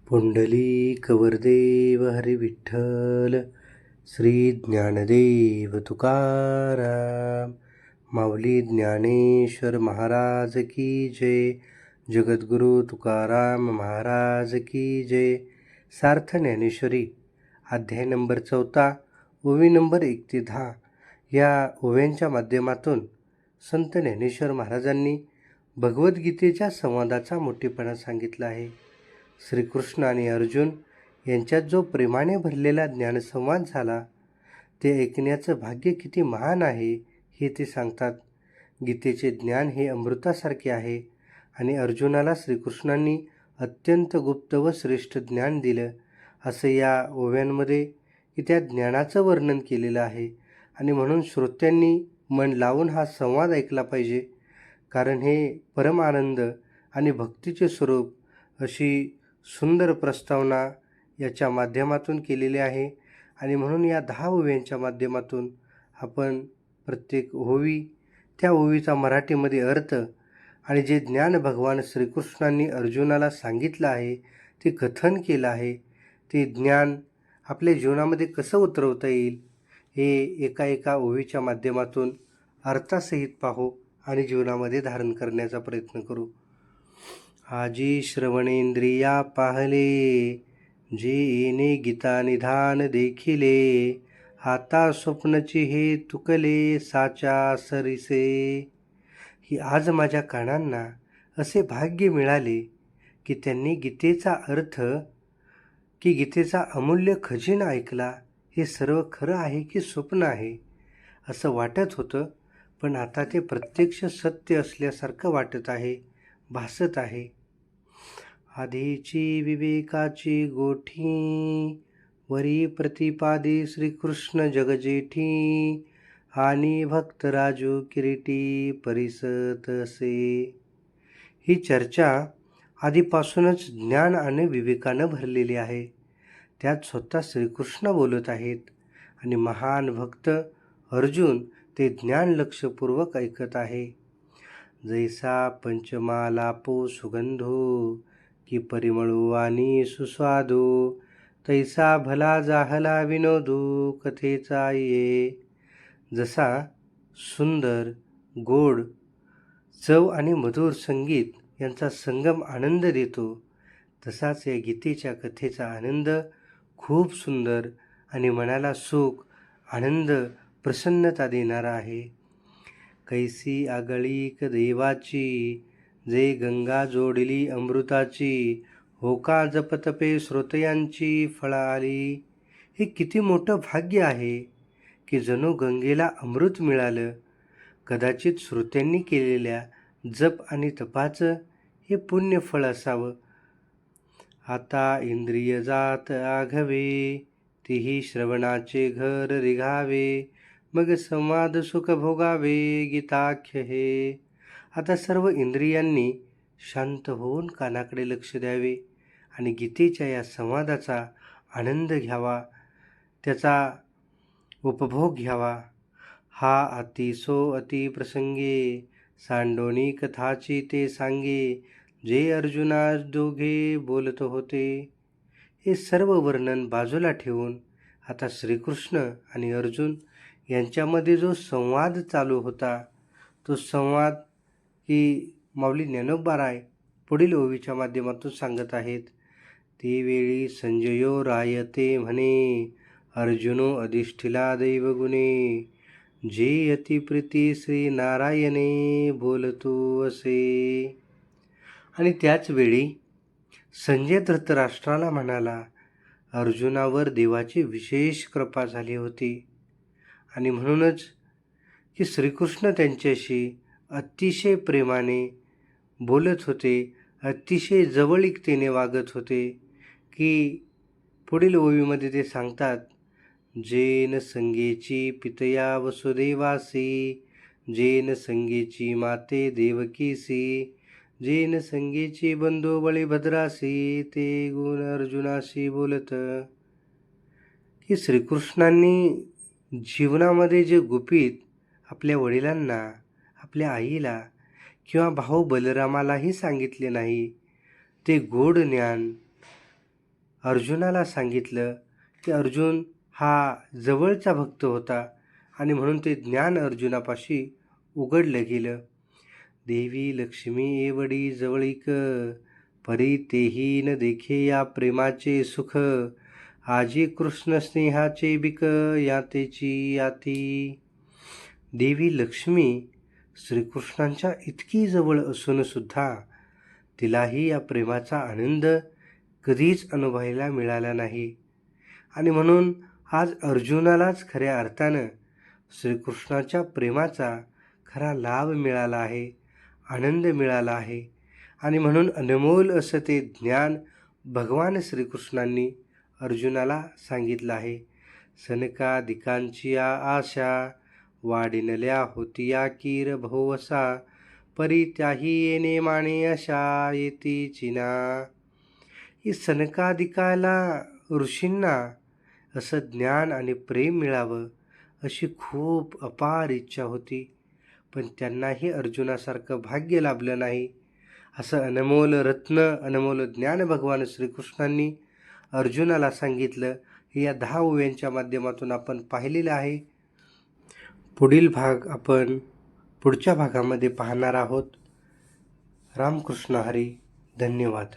पुंडलिक वरदेव हरी विठ्ठल, श्री ज्ञानदेव तुकाराम, माऊली ज्ञानेश्वर महाराज की जय. जगद्गुरु तुकाराम महाराज की जय. सार्थ ज्ञानेश्वरी अध्याय नंबर 4, ओवी नंबर 1 ते 10 या ओव्यांच्या माध्यमातून संत ज्ञानेश्वर महाराजांनी भगवद्गीतेच्या संवादाचा मोठेपणा सांगितला आहे. श्रीकृष्ण आणि अर्जुन यांच्यात जो प्रेमाने भरलेला ज्ञानसंवाद झाला ते ऐकण्याचं भाग्य किती महान आहे हे ते सांगतात. गीतेचे ज्ञान हे अमृतासारखे आहे आणि अर्जुनाला श्रीकृष्णांनी अत्यंत गुप्त व श्रेष्ठ ज्ञान दिलं असं या ओव्यांमध्ये की त्या ज्ञानाचं वर्णन केलेलं आहे. आणि म्हणून श्रोत्यांनी मन लावून हा संवाद ऐकला पाहिजे, कारण हे परम आनंद आणि भक्तीचे स्वरूप अशी सुंदर प्रस्तावना याच्या माध्यमातून केलेली आहे. आणि म्हणून या 10 ओव्यांच्या माध्यमातून आपण प्रत्येक ओवी त्या ओवीचा मराठीमध्ये अर्थ आणि जे ज्ञान भगवान श्रीकृष्णांनी अर्जुनाला सांगितलं आहे, ते कथन केलं आहे, ते ज्ञान आपल्या जीवनामध्ये कसं उतरवता येईल हे एका ओवीच्या माध्यमातून अर्थासहित पाहू आणि जीवनामध्ये धारण करण्याचा प्रयत्न करू. आजी श्रवणेंद्रिया पाहले, जे येणे गीता निधान देखिले, आता स्वप्नची हे तुकले साचा सरिसे. ही आज माझ्या कानांना असे भाग्य मिळाले की त्यांनी गीतेचा अर्थ की गीतेचा अमूल्य खजिना ऐकला. हे सर्व खरं आहे की स्वप्न आहे असं वाटत होतं, पण आता ते प्रत्यक्ष सत्य असल्यासारखं वाटत आहे, भासत आहे. आधीची विवेकाची गोठी, वरी प्रतिपादी श्रीकृष्ण जगजेठी, आणि भक्तराजू किरीटी परिसत असे. ही चर्चा आधीपासूनच ज्ञान आणि विवेकानं भरलेली आहे. त्यात स्वतः श्रीकृष्ण बोलत आहेत आणि महान भक्त अर्जुन ते ज्ञान लक्षपूर्वक ऐकत आहे. जैसा पंचमालापो सुगंधो, की परिमळू आणि सुस्वादू, तैसा भला जाहला विनोदू कथेचा ये. जसा सुंदर गोड चव आणि मधुर संगीत यांचा संगम आनंद देतो, तसाच या गीतेच्या कथेचा आनंद खूप सुंदर आणि मनाला सुख, आनंद, प्रसन्नता देणारा आहे. कैसी आगळीक देवाची, जे गंगा जोडली अमृताची, होका जपतपे श्रोतयांची फळाली. हे किती मोठं भाग्य आहे की जणू गंगेला अमृत मिळालं. कदाचित श्रोत्यांनी केलेल्या जप आणि तपाचं हे पुण्यफळ असावं. आता इंद्रिय जात आघवे, तीही श्रवणाचे घर रिघावे, मग संवाद सुख भोगावे गीताख्य हे. आता सर्व इंद्रियांनी शांत होऊन कानाकडे लक्ष द्यावे आणि गीतेच्या या संवादाचा आनंद घ्यावा, त्याचा उपभोग घ्यावा. हा अतिसो अति प्रसंगे, सांडोनी कथाची ते सांगे, जे अर्जुना दोघे बोलत होते. हे सर्व वर्णन बाजूला ठेवून आता श्रीकृष्ण आणि अर्जुन यांच्यामध्ये जो संवाद चालू होता, तो संवाद ही माऊली ज्ञानोबाराय पुढील ओवीच्या माध्यमातून सांगत आहेत. ते वेळी संजयो रायते म्हणे, अर्जुनो अधिष्ठिला दैवगुणे, जे अतिप्रीती श्री नारायणे बोलतो असे. आणि त्याच वेळी संजय धृतराष्ट्राला म्हणाला, अर्जुनावर देवाची विशेष कृपा झाली होती आणि म्हणूनच की श्रीकृष्ण त्यांच्याशी अतिशय प्रेमाने बोलत होते, अतिशय जवळीकतेने वागत होते. की पुढील ओवीमध्ये ते सांगतात, जेन संगेची पितया वसुदेवासी, जेन संगेची माते देवकीसी, जेन संगेची बंधू बळीभद्रासी, ते गुण अर्जुनाशी बोलत. की श्रीकृष्णांनी जीवनामध्ये जे गुपित आपल्या वडिलांना, आपल्या आईला किंवा भाऊ बलरामालाही सांगितले नाही, ते गोड ज्ञान अर्जुनाला सांगितलं की अर्जुन हा जवळचा भक्त होता आणि म्हणून ते ज्ञान अर्जुनापाशी उघडलं गेलं. देवी लक्ष्मी एवढी जवळीक, परी तेही न देखे या प्रेमाचे सुख. आजी कृष्ण स्नेहाचे बिक, यातेची याती. देवी लक्ष्मी श्रीकृष्णांच्या इतकी जवळ असून सुद्धा तिलाही या प्रेमाचा आनंद कधीच अनुभवायला मिळाला नाही. आणि म्हणून आज अर्जुनालाच खऱ्या अर्थानं श्रीकृष्णाच्या प्रेमाचा खरा लाभ मिळाला आहे, आनंद मिळाला आहे. आणि म्हणून अनमोल असं ते ज्ञान भगवान श्रीकृष्णांनी अर्जुनाला सांगितलं आहे. सनकादिकांची आशा, वाढिनल्या होतिया कीर भोवसा, परी त्याही येणे माने अशा येतीची ना. ही सनकादिकाला ऋषींना असं ज्ञान आणि प्रेम मिळावं अशी खूप अपार इच्छा होती, पण त्यांनाही अर्जुनासारखं भाग्य लाभलं नाही. असं अनमोल रत्न, अनमोल ज्ञान भगवान श्रीकृष्णांनी अर्जुनाला सांगितलं. हे या 10 ओव्यांच्या माध्यमातून आपण पाहिलेलं आहे. पुढील भाग आपण पुढच्या भागामध्ये पाहणार आहोत. रामकृष्ण हरी. धन्यवाद.